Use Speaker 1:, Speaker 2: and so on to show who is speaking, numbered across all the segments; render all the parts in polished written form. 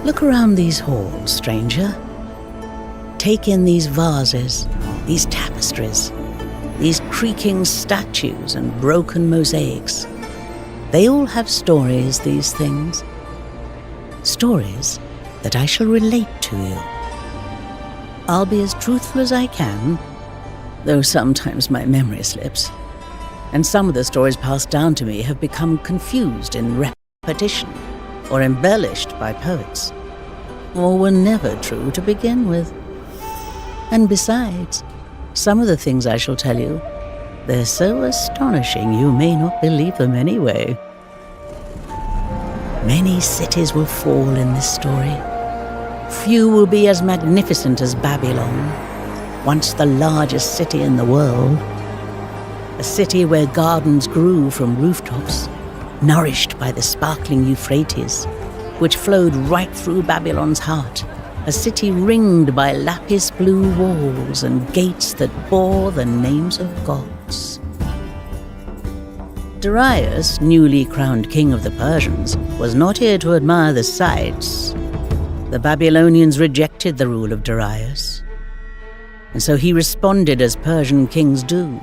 Speaker 1: Look around these halls, stranger. Take in these vases, these tapestries, these creaking statues and broken mosaics. They all have stories, these things. Stories that I shall relate to you. I'll be as truthful as I can, though sometimes my memory slips, and some of the stories passed down to me have become confused in repetition or embellished by poets, or were never true to begin with. And besides, some of the things I shall tell you, they're so astonishing you may not believe them anyway. Many cities will fall in this story. Few will be as magnificent as Babylon, once the largest city in the world. A city where gardens grew from rooftops, nourished by the sparkling Euphrates, which flowed right through Babylon's heart. A city ringed by lapis blue walls and gates that bore the names of gods. Darius, newly crowned king of the Persians, was not here to admire the sights. The Babylonians rejected the rule of Darius, and so he responded as Persian kings do,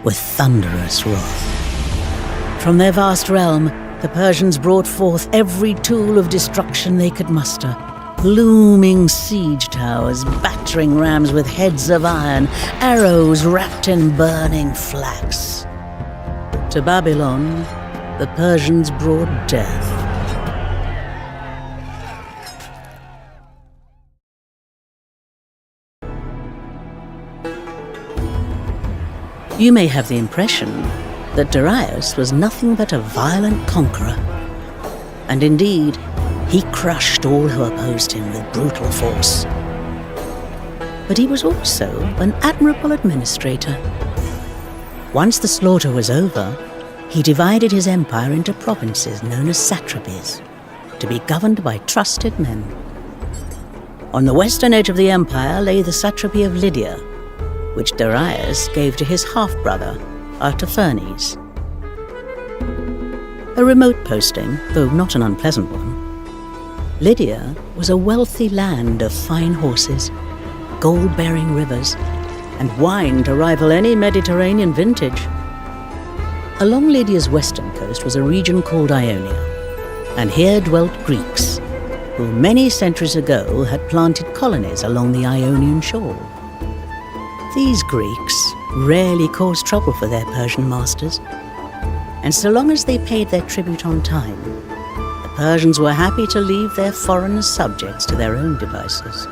Speaker 1: with thunderous wrath. From their vast realm, the Persians brought forth every tool of destruction they could muster. Looming siege towers, battering rams with heads of iron, arrows wrapped in burning flax. To Babylon, the Persians brought death. You may have the impression that Darius was nothing but a violent conqueror. And indeed, he crushed all who opposed him with brutal force. But he was also an admirable administrator. Once the slaughter was over, he divided his empire into provinces known as satrapies, to be governed by trusted men. On the western edge of the empire lay the satrapy of Lydia, which Darius gave to his half-brother, Artemisia. A remote posting, though not an unpleasant one. Lydia was a wealthy land of fine horses, gold-bearing rivers, and wine to rival any Mediterranean vintage. Along Lydia's western coast was a region called Ionia, and here dwelt Greeks, who many centuries ago had planted colonies along the Ionian shore. These Greeks rarely caused trouble for their Persian masters, and so long as they paid their tribute on time, the Persians were happy to leave their foreign subjects to their own devices.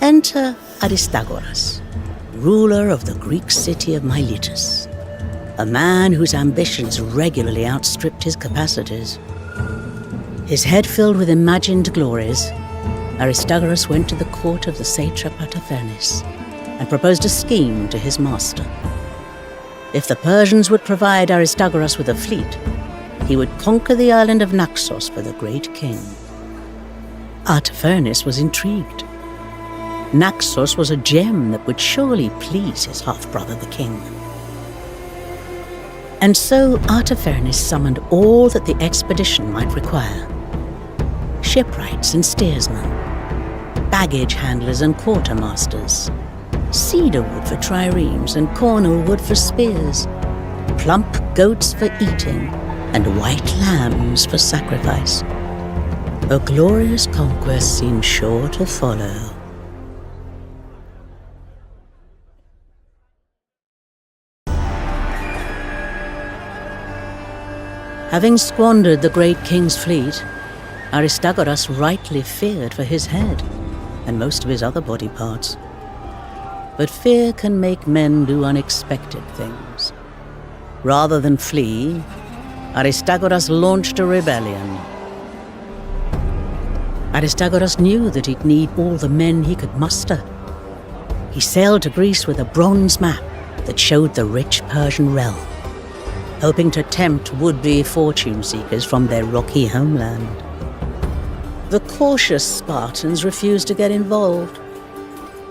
Speaker 1: Enter Aristagoras, ruler of the Greek city of Miletus, a man whose ambitions regularly outstripped his capacities. His head filled with imagined glories, Aristagoras went to the court of the satrap at Athens and proposed a scheme to his master. If the Persians would provide Aristagoras with a fleet, he would conquer the island of Naxos for the great king. Artemisia was intrigued. Naxos was a gem that would surely please his half-brother the king. And so Artemisia summoned all that the expedition might require: shipwrights and steersmen, baggage handlers and quartermasters, cedar wood for triremes and cornel wood for spears, plump goats for eating, and white lambs for sacrifice. A glorious conquest seemed sure to follow. Having squandered the great king's fleet, Aristagoras rightly feared for his head and most of his other body parts. But fear can make men do unexpected things. Rather than flee, Aristagoras launched a rebellion. Aristagoras knew that he'd need all the men he could muster. He sailed to Greece with a bronze map that showed the rich Persian realm, hoping to tempt would-be fortune-seekers from their rocky homeland. The cautious Spartans refused to get involved,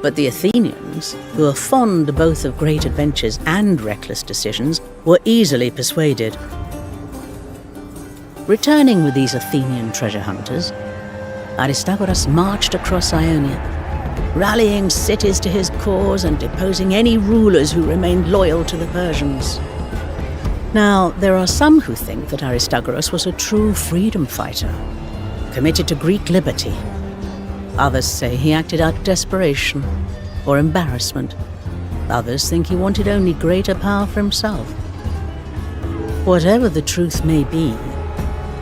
Speaker 1: but the Athenians, who are fond both of great adventures and reckless decisions, were easily persuaded. Returning with these Athenian treasure hunters, Aristagoras marched across Ionia, rallying cities to his cause and deposing any rulers who remained loyal to the Persians. Now, there are some who think that Aristagoras was a true freedom fighter, committed to Greek liberty. Others say he acted out of desperation or embarrassment. Others think he wanted only greater power for himself. Whatever the truth may be,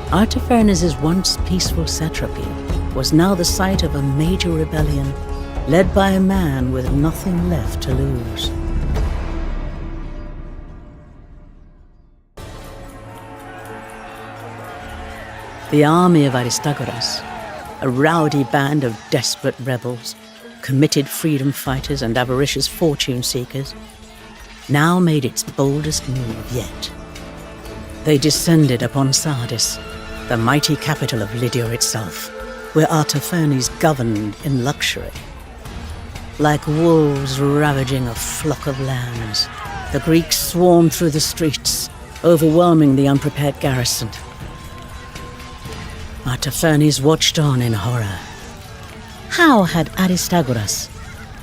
Speaker 1: Artaphernes' once peaceful satrapy was now the site of a major rebellion, led by a man with nothing left to lose. The army of Aristagoras, a rowdy band of desperate rebels, committed freedom fighters and avaricious fortune seekers, now made its boldest move yet. They descended upon Sardis, the mighty capital of Lydia itself, where Artaphernes governed in luxury. Like wolves ravaging a flock of lambs, the Greeks swarmed through the streets, overwhelming the unprepared garrison. Artaphernes watched on in horror. How had Aristagoras,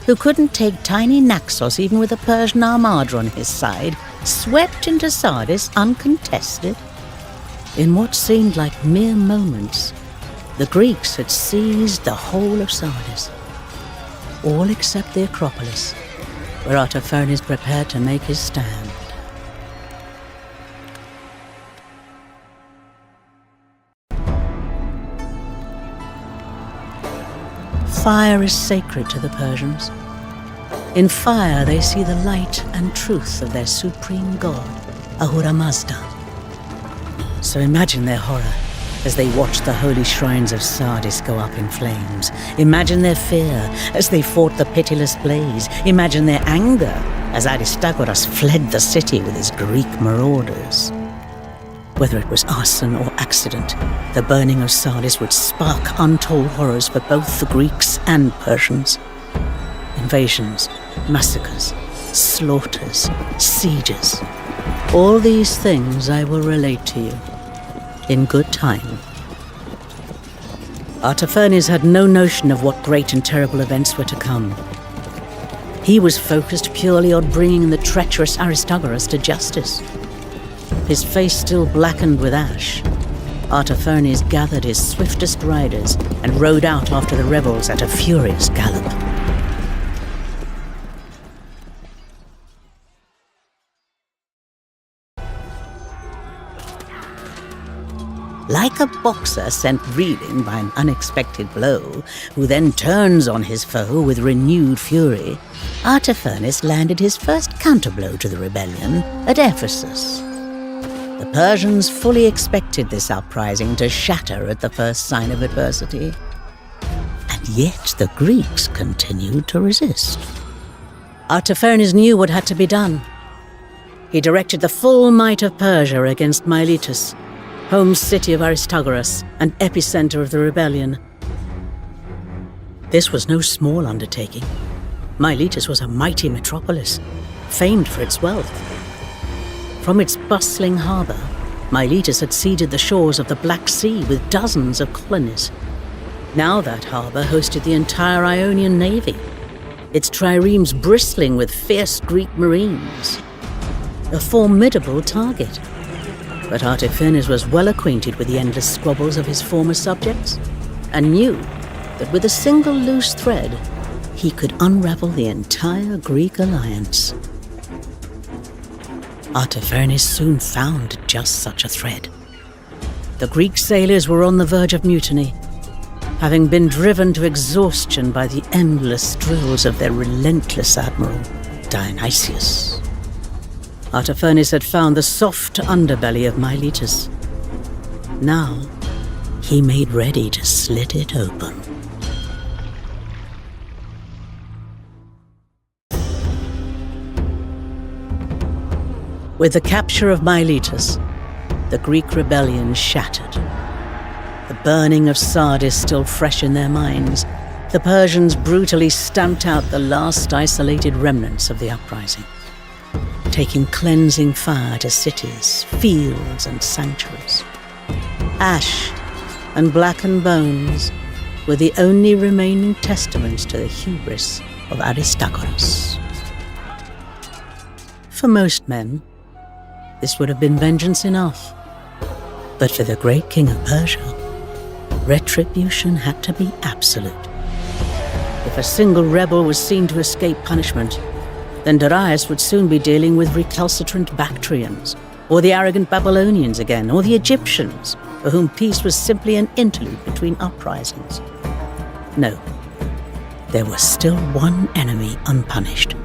Speaker 1: who couldn't take tiny Naxos even with a Persian armada on his side, swept into Sardis uncontested? In what seemed like mere moments, the Greeks had seized the whole of Sardis, all except the Acropolis, where Artaphernes prepared to make his stand. Fire is sacred to the Persians. In fire they see the light and truth of their supreme god, Ahura Mazda. So imagine their horror as they watched the holy shrines of Sardis go up in flames. Imagine their fear as they fought the pitiless blaze. Imagine their anger as Aristagoras fled the city with his Greek marauders. Whether it was arson or accident, the burning of Sardis would spark untold horrors for both the Greeks and Persians. Invasions, massacres, slaughters, sieges. All these things I will relate to you, in good time. Artaphernes had no notion of what great and terrible events were to come. He was focused purely on bringing the treacherous Aristagoras to justice. His face still blackened with ash, Artaphernes gathered his swiftest riders and rode out after the rebels at a furious gallop. Like a boxer sent reeling by an unexpected blow, who then turns on his foe with renewed fury, Artaphernes landed his first counterblow to the rebellion at Ephesus. The Persians fully expected this uprising to shatter at the first sign of adversity, and yet the Greeks continued to resist. Artaphernes knew what had to be done. He directed the full might of Persia against Miletus, home city of Aristagoras and epicenter of the rebellion. This was no small undertaking. Miletus was a mighty metropolis, famed for its wealth. From its bustling harbour, Miletus had seeded the shores of the Black Sea with dozens of colonies. Now that harbour hosted the entire Ionian navy, its triremes bristling with fierce Greek marines. A formidable target. But Artaphernes was well acquainted with the endless squabbles of his former subjects, and knew that with a single loose thread, he could unravel the entire Greek alliance. Artaphernes soon found just such a thread. The Greek sailors were on the verge of mutiny, having been driven to exhaustion by the endless drills of their relentless admiral, Dionysius. Artaphernes had found the soft underbelly of Miletus. Now, he made ready to slit it open. With the capture of Miletus, the Greek rebellion shattered. The burning of Sardis still fresh in their minds, the Persians brutally stamped out the last isolated remnants of the uprising, taking cleansing fire to cities, fields, and sanctuaries. Ash and blackened bones were the only remaining testaments to the hubris of Aristagoras. For most men, this would have been vengeance enough. But for the great king of Persia, retribution had to be absolute. If a single rebel was seen to escape punishment, then Darius would soon be dealing with recalcitrant Bactrians, or the arrogant Babylonians again, or the Egyptians, for whom peace was simply an interlude between uprisings. No, there was still one enemy unpunished.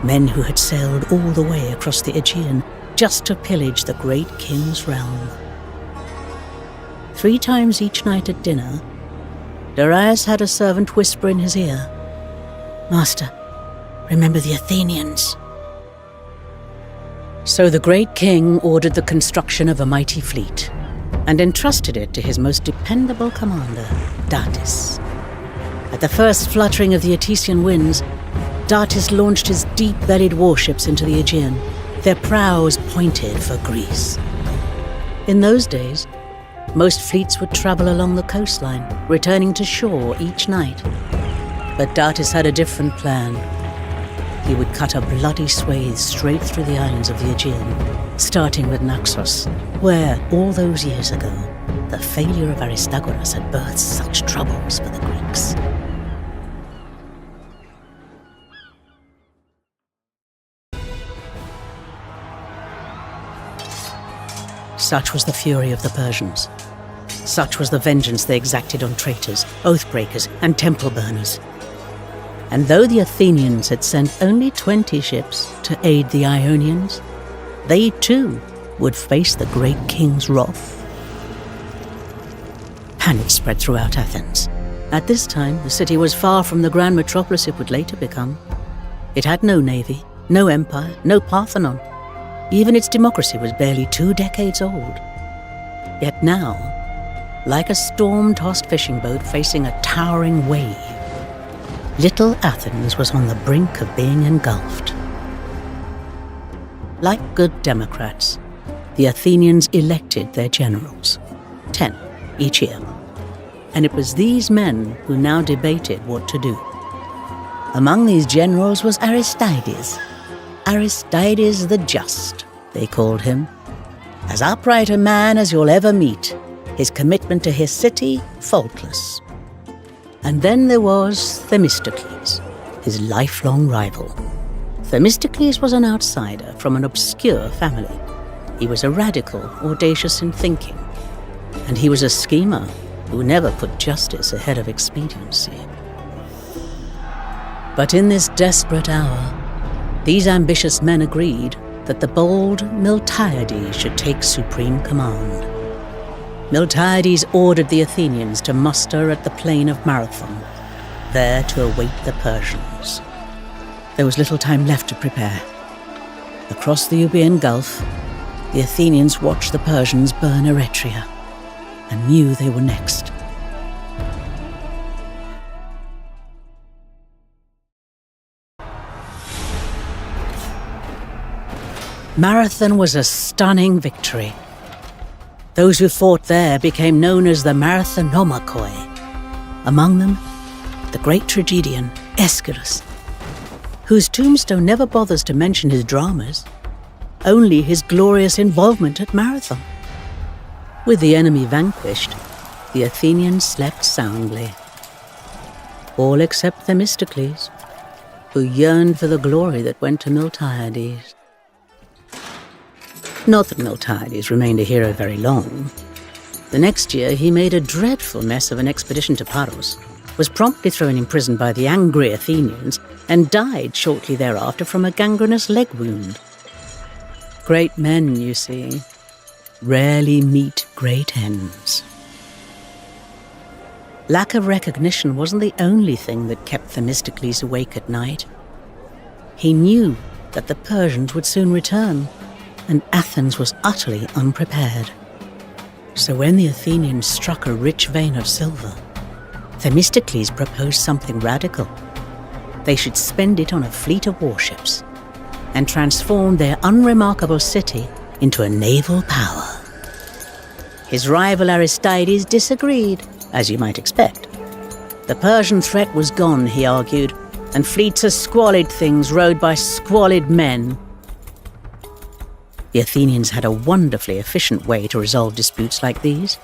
Speaker 1: Men who had sailed all the way across the Aegean just to pillage the great king's realm. 3 times each night at dinner, Darius had a servant whisper in his ear, "Master, remember the Athenians." So the great king ordered the construction of a mighty fleet and entrusted it to his most dependable commander, Datis. At the first fluttering of the Etesian winds, Datis launched his deep-bellied warships into the Aegean, their prows pointed for Greece. In those days, most fleets would travel along the coastline, returning to shore each night. But Datis had a different plan. He would cut a bloody swathe straight through the islands of the Aegean, starting with Naxos, where, all those years ago, the failure of Aristagoras had birthed such troubles for the Greeks. Such was the fury of the Persians. Such was the vengeance they exacted on traitors, oath-breakers, and temple burners. And though the Athenians had sent only 20 ships to aid the Ionians, they too would face the great king's wrath. Panic spread throughout Athens. At this time, the city was far from the grand metropolis it would later become. It had no navy, no empire, no Parthenon. Even its democracy was barely 2 decades old. Yet now, like a storm-tossed fishing boat facing a towering wave, little Athens was on the brink of being engulfed. Like good Democrats, the Athenians elected their generals, 10 each year, and it was these men who now debated what to do. Among these generals was Aristides. Aristides the Just, they called him. As upright a man as you'll ever meet, his commitment to his city faultless. And then there was Themistocles, his lifelong rival. Themistocles was an outsider from an obscure family. He was a radical, audacious in thinking, and he was a schemer who never put justice ahead of expediency. But in this desperate hour, these ambitious men agreed that the bold Miltiades should take supreme command. Miltiades ordered the Athenians to muster at the plain of Marathon, there to await the Persians. There was little time left to prepare. Across the Euboean Gulf, the Athenians watched the Persians burn Eretria and knew they were next. Marathon was a stunning victory. Those who fought there became known as the Marathonomachoi. Among them, the great tragedian Aeschylus, whose tombstone never bothers to mention his dramas, only his glorious involvement at Marathon. With the enemy vanquished, the Athenians slept soundly. All except Themistocles, who yearned for the glory that went to Miltiades. Not that Miltiades remained a hero very long. The next year he made a dreadful mess of an expedition to Paros, was promptly thrown in prison by the angry Athenians, and died shortly thereafter from a gangrenous leg wound. Great men, you see, rarely meet great ends. Lack of recognition wasn't the only thing that kept Themistocles awake at night. He knew that the Persians would soon return, and Athens was utterly unprepared. So when the Athenians struck a rich vein of silver, Themistocles proposed something radical. They should spend it on a fleet of warships and transform their unremarkable city into a naval power. His rival Aristides disagreed, as you might expect. The Persian threat was gone, he argued, and fleets of squalid things rowed by squalid men. The Athenians had a wonderfully efficient way to resolve disputes like these: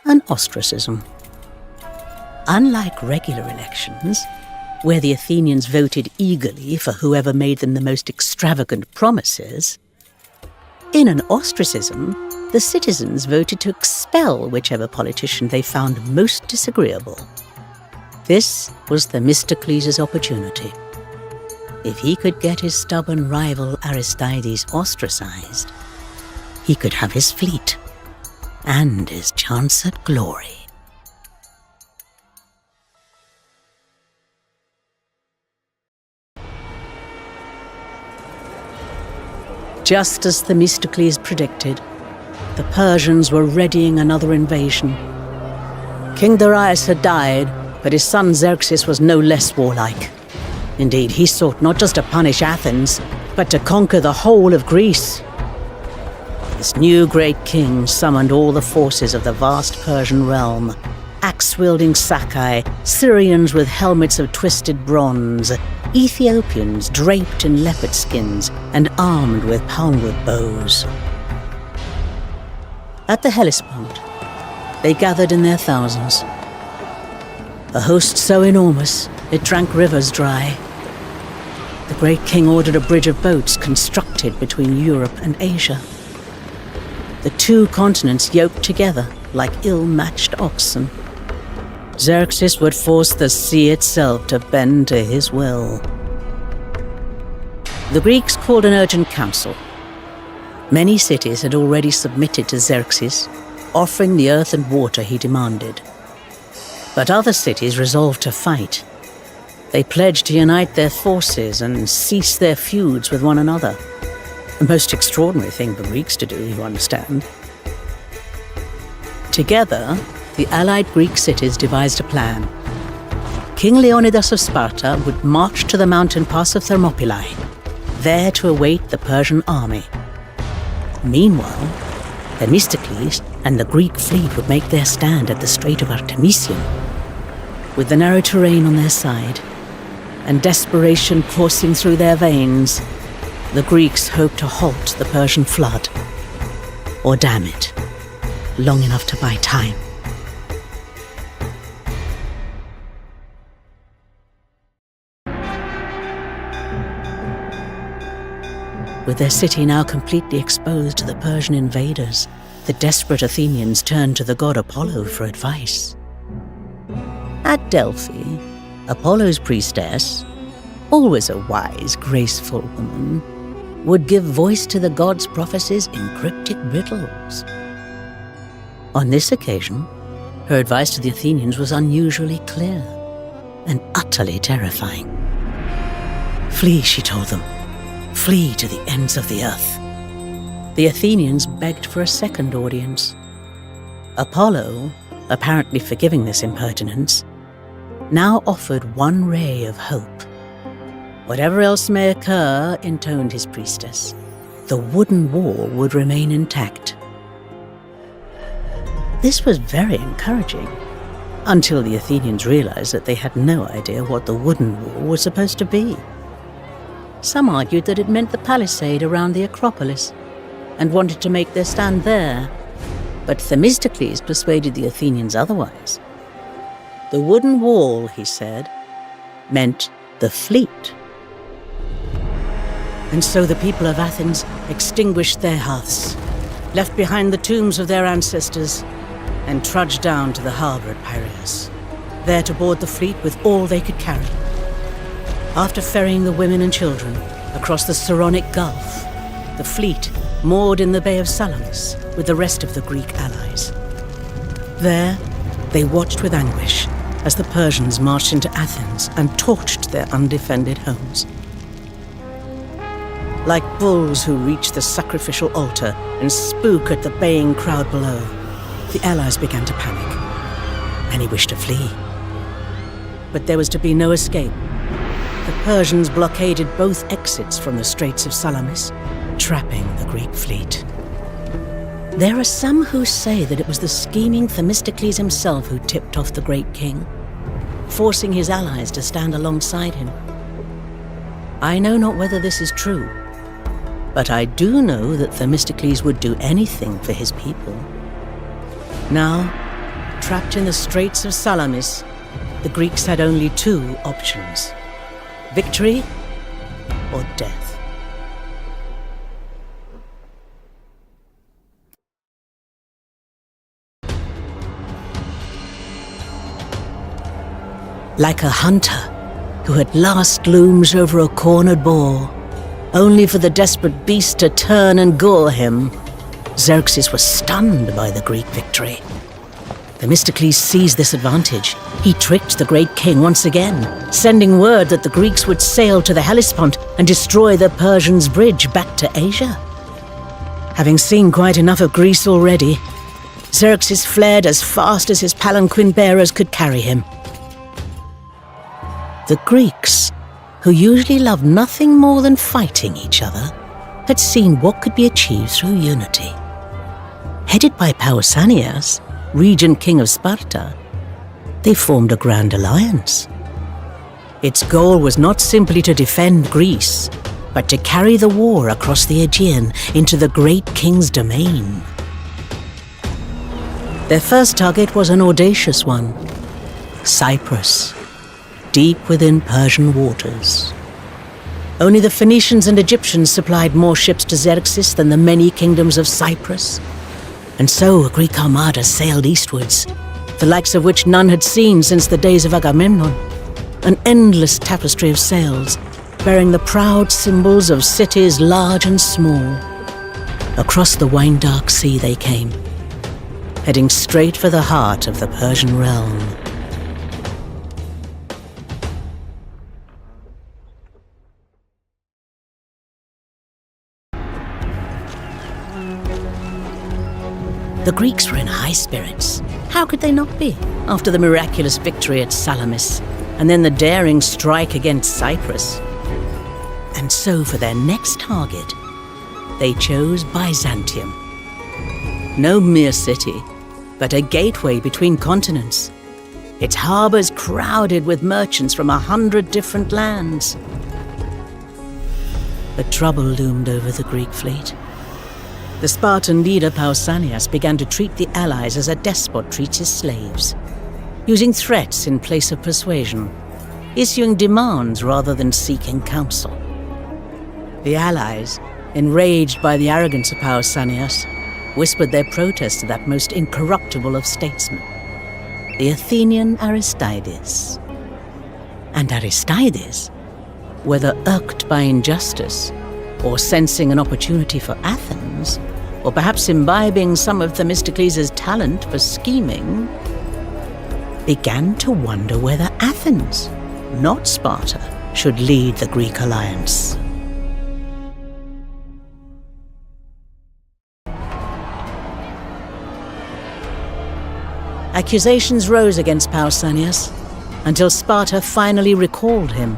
Speaker 1: an ostracism. Unlike regular elections, where the Athenians voted eagerly for whoever made them the most extravagant promises, in an ostracism, the citizens voted to expel whichever politician they found most disagreeable. This was Themistocles' opportunity. If he could get his stubborn rival Aristides ostracized, he could have his fleet and his chance at glory. Just as Themistocles predicted, the Persians were readying another invasion. King Darius had died, but his son Xerxes was no less warlike. Indeed, he sought not just to punish Athens, but to conquer the whole of Greece. This new great king summoned all the forces of the vast Persian realm: axe-wielding Sakai, Syrians with helmets of twisted bronze, Ethiopians draped in leopard skins and armed with palmwood bows. At the Hellespont, they gathered in their thousands. A host so enormous it drank rivers dry. The great king ordered a bridge of boats constructed between Europe and Asia. The two continents yoked together like ill-matched oxen. Xerxes would force the sea itself to bend to his will. The Greeks called an urgent council. Many cities had already submitted to Xerxes, offering the earth and water he demanded. But other cities resolved to fight. They pledged to unite their forces and cease their feuds with one another. A most extraordinary thing for Greeks to do, you understand. Together, the allied Greek cities devised a plan. King Leonidas of Sparta would march to the mountain pass of Thermopylae, there to await the Persian army. Meanwhile, Themistocles and the Greek fleet would make their stand at the Strait of Artemisia. With the narrow terrain on their side, and desperation coursing through their veins, the Greeks hoped to halt the Persian flood, or dam it, long enough to buy time. With their city now completely exposed to the Persian invaders, the desperate Athenians turned to the god Apollo for advice. At Delphi, Apollo's priestess, always a wise, graceful woman, would give voice to the god's prophecies in cryptic riddles. On this occasion, her advice to the Athenians was unusually clear and utterly terrifying. Flee, she told them. Flee to the ends of the earth. The Athenians begged for a second audience. Apollo, apparently forgiving this impertinence, now offered one ray of hope. Whatever else may occur, intoned his priestess, the wooden wall would remain intact. This was very encouraging, until the Athenians realized that they had no idea what the wooden wall was supposed to be. Some argued that it meant the palisade around the Acropolis, and wanted to make their stand there, but Themistocles persuaded the Athenians otherwise. The wooden wall, he said, meant the fleet. And so the people of Athens extinguished their hearths, left behind the tombs of their ancestors, and trudged down to the harbour at Pyres, there to board the fleet with all they could carry. After ferrying the women and children across the Saronic Gulf, the fleet moored in the Bay of Salamis with the rest of the Greek allies. There, they watched with anguish as the Persians marched into Athens and torched their undefended homes. Like bulls who reach the sacrificial altar and spook at the baying crowd below, the allies began to panic. Many wished to flee. But there was to be no escape. The Persians blockaded both exits from the Straits of Salamis, trapping the Greek fleet. There are some who say that it was the scheming Themistocles himself who tipped off the great king, forcing his allies to stand alongside him. I know not whether this is true, but I do know that Themistocles would do anything for his people. Now, trapped in the straits of Salamis, the Greeks had only two options: victory or death. Like a hunter who at last looms over a cornered boar, only for the desperate beast to turn and gore him, Xerxes was stunned by the Greek victory. Themistocles seized this advantage. He tricked the great king once again, sending word that the Greeks would sail to the Hellespont and destroy the Persians' bridge back to Asia. Having seen quite enough of Greece already, Xerxes fled as fast as his palanquin bearers could carry him. The Greeks, who usually loved nothing more than fighting each other, had seen what could be achieved through unity. Headed by Pausanias, Regent King of Sparta, they formed a grand alliance. Its goal was not simply to defend Greece, but to carry the war across the Aegean into the great king's domain. Their first target was an audacious one: Cyprus, deep within Persian waters. Only the Phoenicians and Egyptians supplied more ships to Xerxes than the many kingdoms of Cyprus. And so a Greek armada sailed eastwards, the likes of which none had seen since the days of Agamemnon. An endless tapestry of sails, bearing the proud symbols of cities large and small. Across the wine-dark sea they came, heading straight for the heart of the Persian realm. The Greeks were in high spirits. How could they not be, after the miraculous victory at Salamis, and then the daring strike against Cyprus? And so for their next target, they chose Byzantium. No mere city, but a gateway between continents. Its harbors crowded with merchants from 100 different lands. But trouble loomed over the Greek fleet. The Spartan leader Pausanias began to treat the allies as a despot treats his slaves, using threats in place of persuasion, issuing demands rather than seeking counsel. The allies, enraged by the arrogance of Pausanias, whispered their protest to that most incorruptible of statesmen, the Athenian Aristides. And Aristides, whether irked by injustice or sensing an opportunity for Athens, or perhaps imbibing some of Themistocles' talent for scheming, began to wonder whether Athens, not Sparta, should lead the Greek alliance. Accusations rose against Pausanias until Sparta finally recalled him,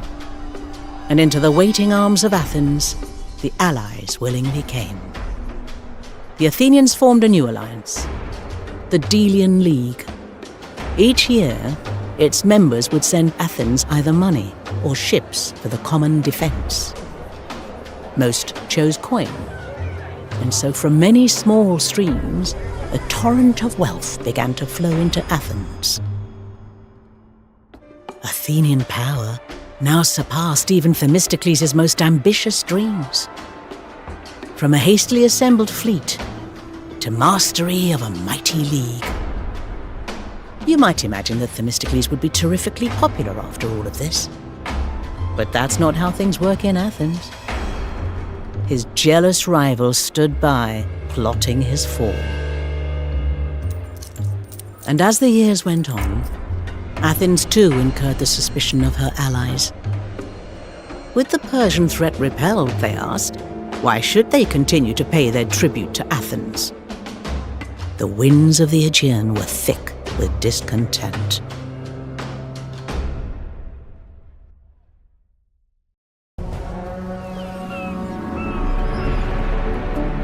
Speaker 1: and into the waiting arms of Athens the allies willingly came. The Athenians formed a new alliance, the Delian League. Each year, its members would send Athens either money or ships for the common defense. Most chose coin, and so from many small streams, a torrent of wealth began to flow into Athens. Athenian power now surpassed even Themistocles' most ambitious dreams. From a hastily assembled fleet to mastery of a mighty league. You might imagine that Themistocles would be terrifically popular after all of this. But that's not how things work in Athens. His jealous rivals stood by, plotting his fall. And as the years went on, Athens too incurred the suspicion of her allies. With the Persian threat repelled, they asked, why should they continue to pay their tribute to Athens? The winds of the Aegean were thick with discontent.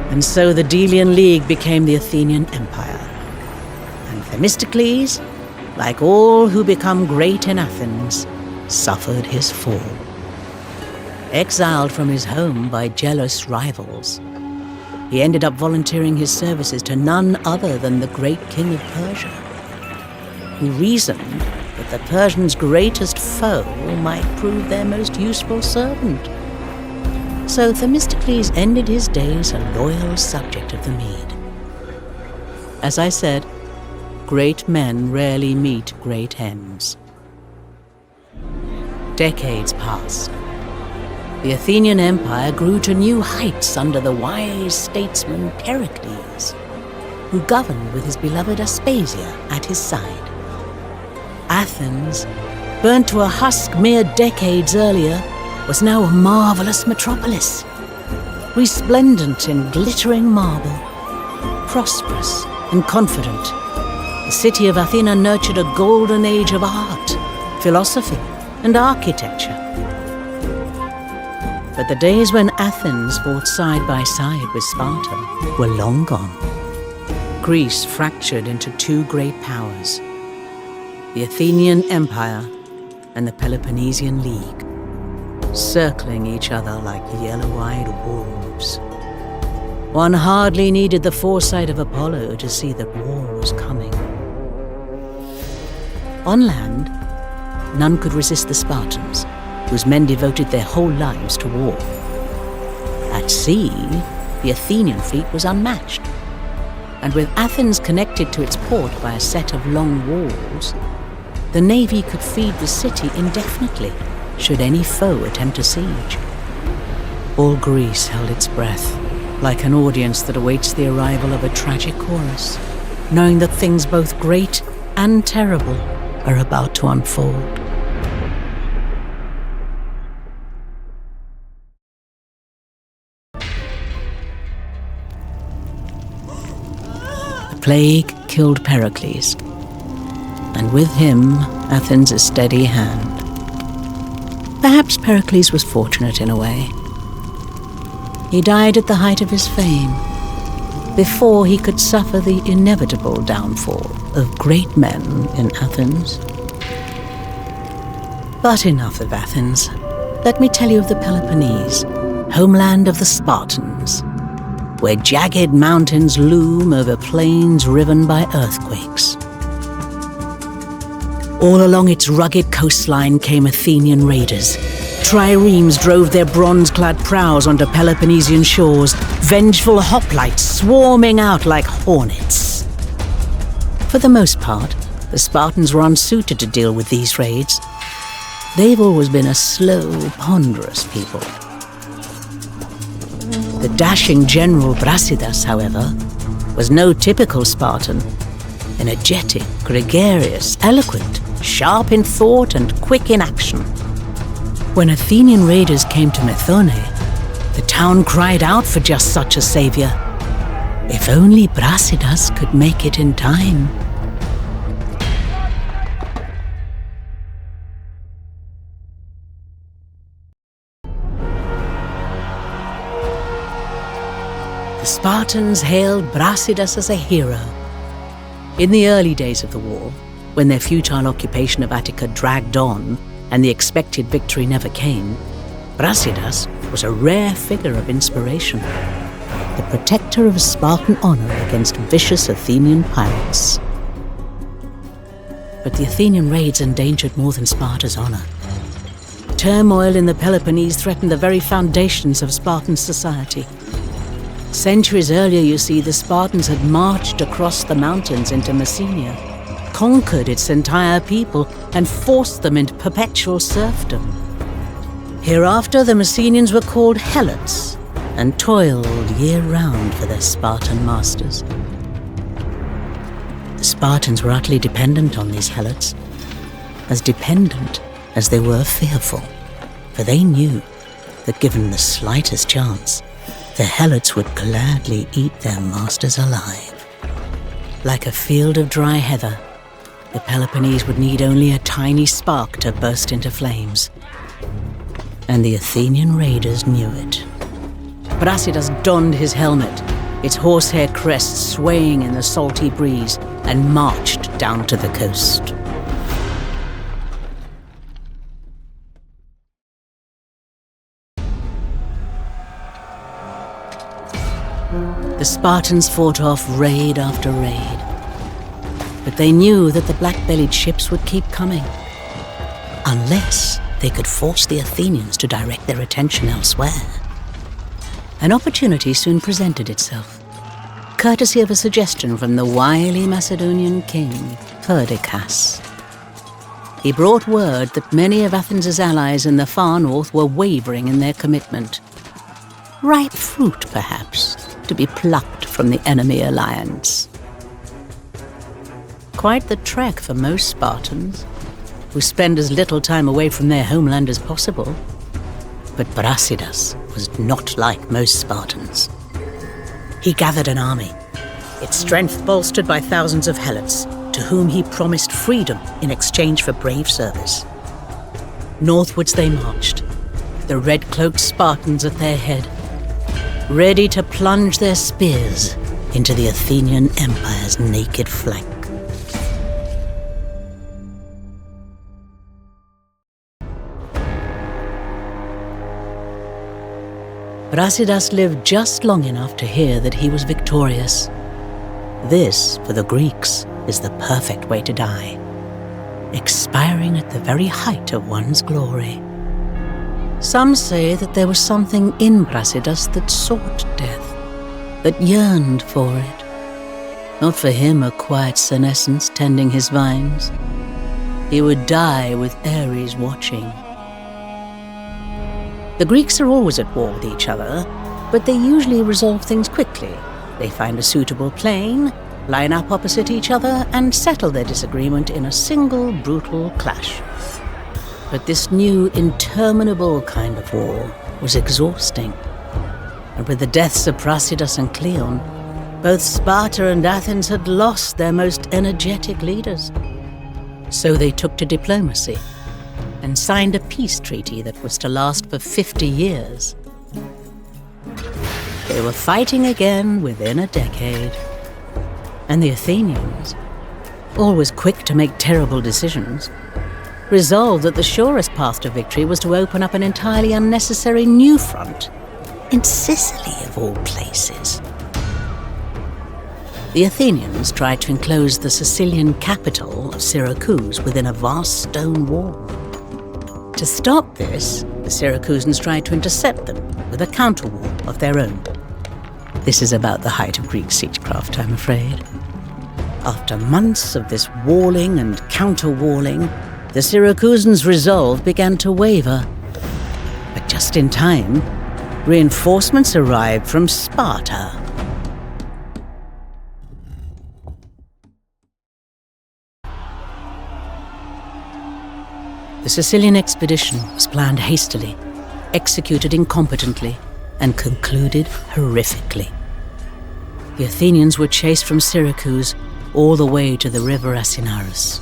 Speaker 1: And so the Delian League became the Athenian Empire. And Themistocles, like all who become great in Athens, suffered his fall. Exiled from his home by jealous rivals, he ended up volunteering his services to none other than the great king of Persia, who reasoned that the Persians' greatest foe might prove their most useful servant. So Themistocles ended his days a loyal subject of the Mede. As I said, great men rarely meet great ends. Decades passed. The Athenian Empire grew to new heights under the wise statesman Pericles, who governed with his beloved Aspasia at his side. Athens, burnt to a husk mere decades earlier, was now a marvelous metropolis, resplendent in glittering marble, prosperous and confident. The city of Athena nurtured a golden age of art, philosophy, and architecture. But the days when Athens fought side by side with Sparta were long gone. Greece fractured into two great powers, the Athenian Empire and the Peloponnesian League, circling each other like yellow-eyed wolves. One hardly needed the foresight of Apollo to see that war was coming. On land, none could resist the Spartans, whose men devoted their whole lives to war. At sea, the Athenian fleet was unmatched, and with Athens connected to its port by a set of long walls, the navy could feed the city indefinitely, should any foe attempt a siege. All Greece held its breath, like an audience that awaits the arrival of a tragic chorus, knowing that things both great and terrible are about to unfold. The plague killed Pericles, and with him Athens' steady hand. Perhaps Pericles was fortunate in a way. He died at the height of his fame, before he could suffer the inevitable downfall of great men in Athens. But enough of Athens. Let me tell you of the Peloponnese, homeland of the Spartans, where jagged mountains loom over plains riven by earthquakes. All along its rugged coastline came Athenian raiders. Triremes drove their bronze-clad prows onto Peloponnesian shores, vengeful hoplites swarming out like hornets. For the most part, the Spartans were unsuited to deal with these raids. They've always been a slow, ponderous people. The dashing general Brasidas, however, was no typical Spartan. Energetic, gregarious, eloquent, sharp in thought and quick in action. When Athenian raiders came to Methone, the town cried out for just such a savior. If only Brasidas could make it in time. The Spartans hailed Brasidas as a hero. In the early days of the war, when their futile occupation of Attica dragged on and the expected victory never came, Brasidas was a rare figure of inspiration, the protector of Spartan honor against vicious Athenian pirates. But the Athenian raids endangered more than Sparta's honor. Turmoil in the Peloponnese threatened the very foundations of Spartan society. Centuries earlier, you see, the Spartans had marched across the mountains into Messenia, conquered its entire people, and forced them into perpetual serfdom. Hereafter, the Messenians were called Helots, and toiled year-round for their Spartan masters. The Spartans were utterly dependent on these Helots, as dependent as they were fearful, for they knew that given the slightest chance, the Helots would gladly eat their masters alive. Like a field of dry heather, the Peloponnese would need only a tiny spark to burst into flames. And the Athenian raiders knew it. Brasidas donned his helmet, its horsehair crest swaying in the salty breeze, and marched down to the coast. The Spartans fought off raid after raid, but they knew that the black-bellied ships would keep coming, unless they could force the Athenians to direct their attention elsewhere. An opportunity soon presented itself, courtesy of a suggestion from the wily Macedonian king, Perdiccas. He brought word that many of Athens' allies in the far north were wavering in their commitment. Ripe fruit, perhaps, to be plucked from the enemy alliance. Quite the trek for most Spartans, who spend as little time away from their homeland as possible. But Brasidas was not like most Spartans. He gathered an army, its strength bolstered by thousands of helots, to whom he promised freedom in exchange for brave service. Northwards they marched, the red-cloaked Spartans at their head, ready to plunge their spears into the Athenian Empire's naked flank. Brasidas lived just long enough to hear that he was victorious. This, for the Greeks, is the perfect way to die, expiring at the very height of one's glory. Some say that there was something in Brasidas that sought death, that yearned for it. Not for him a quiet senescence tending his vines. He would die with Ares watching. The Greeks are always at war with each other, but they usually resolve things quickly. They find a suitable plain, line up opposite each other, and settle their disagreement in a single brutal clash. But this new, interminable kind of war was exhausting. And with the deaths of Brasidas and Cleon, both Sparta and Athens had lost their most energetic leaders. So they took to diplomacy and signed a peace treaty that was to last for 50 years. They were fighting again within a decade. And the Athenians, always quick to make terrible decisions, resolved that the surest path to victory was to open up an entirely unnecessary new front, in Sicily of all places. The Athenians tried to enclose the Sicilian capital of Syracuse within a vast stone wall. To stop this, the Syracusans tried to intercept them with a counterwall of their own. This is about the height of Greek siegecraft, I'm afraid. After months of this walling and counter-walling, the Syracusans' resolve began to waver. But just in time, reinforcements arrived from Sparta. The Sicilian expedition was planned hastily, executed incompetently, and concluded horrifically. The Athenians were chased from Syracuse all the way to the river Asinarus,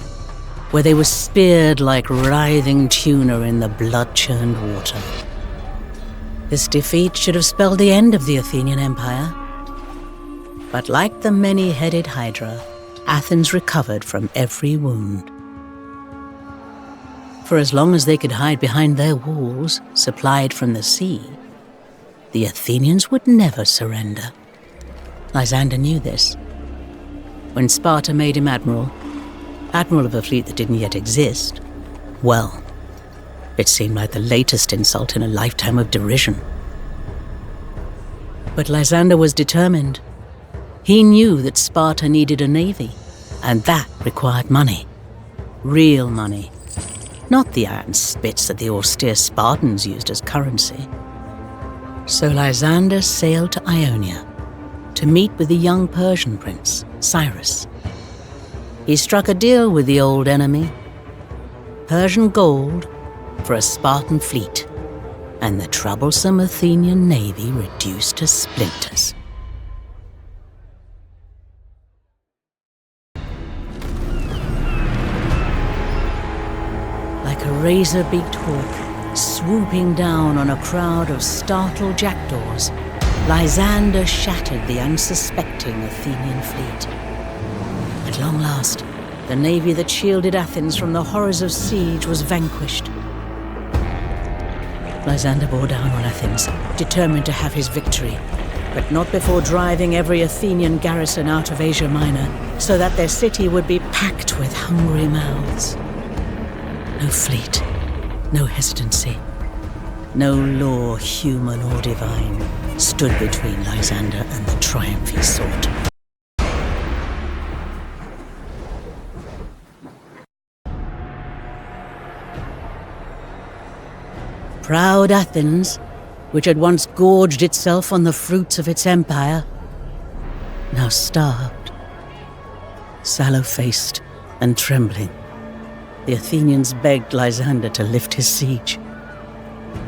Speaker 1: where they were speared like writhing tuna in the blood-churned water. This defeat should have spelled the end of the Athenian Empire. But like the many-headed Hydra, Athens recovered from every wound. For as long as they could hide behind their walls, supplied from the sea, the Athenians would never surrender. Lysander knew this. When Sparta made him admiral of a fleet that didn't yet exist, well, it seemed like the latest insult in a lifetime of derision. But Lysander was determined. He knew that Sparta needed a navy, and that required money. Real money. Not the iron spits that the austere Spartans used as currency. So Lysander sailed to Ionia to meet with the young Persian prince, Cyrus. He struck a deal with the old enemy, Persian gold for a Spartan fleet, and the troublesome Athenian navy reduced to splinters. Like a razor-beaked hawk swooping down on a crowd of startled jackdaws, Lysander shattered the unsuspecting Athenian fleet. At long last, the navy that shielded Athens from the horrors of siege was vanquished. Lysander bore down on Athens, determined to have his victory, but not before driving every Athenian garrison out of Asia Minor, so that their city would be packed with hungry mouths. No fleet, no hesitancy, no law, human or divine, stood between Lysander and the triumph he sought. Proud Athens, which had once gorged itself on the fruits of its empire, now starved. Sallow-faced and trembling, the Athenians begged Lysander to lift his siege.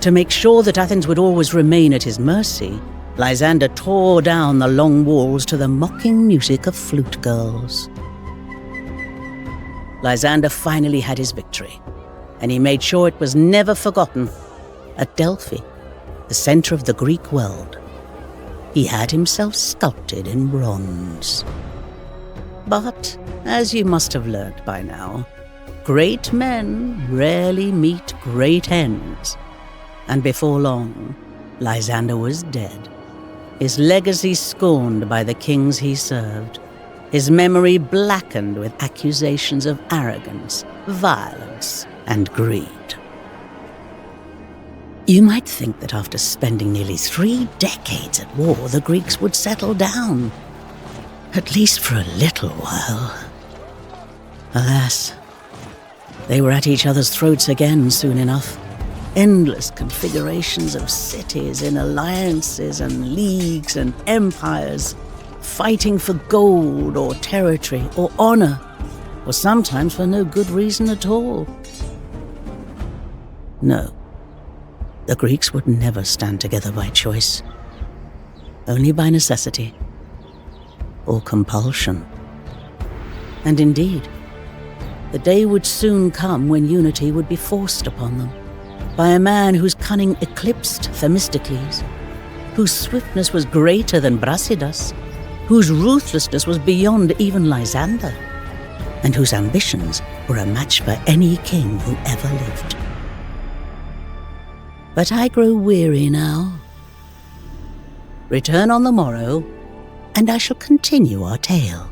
Speaker 1: To make sure that Athens would always remain at his mercy, Lysander tore down the long walls to the mocking music of flute girls. Lysander finally had his victory, and he made sure it was never forgotten. At Delphi, the center of the Greek world, he had himself sculpted in bronze. But, as you must have learnt by now, great men rarely meet great ends. And before long, Lysander was dead, his legacy scorned by the kings he served, his memory blackened with accusations of arrogance, violence, and greed. You might think that after spending nearly 3 decades at war, the Greeks would settle down, at least for a little while. Alas, they were at each other's throats again soon enough. Endless configurations of cities in alliances and leagues and empires, fighting for gold or territory or honor, or sometimes for no good reason at all. No. The Greeks would never stand together by choice, only by necessity or compulsion. And indeed, the day would soon come when unity would be forced upon them by a man whose cunning eclipsed Themistocles, whose swiftness was greater than Brasidas, whose ruthlessness was beyond even Lysander, and whose ambitions were a match for any king who ever lived. But I grow weary now. Return on the morrow, and I shall continue our tale.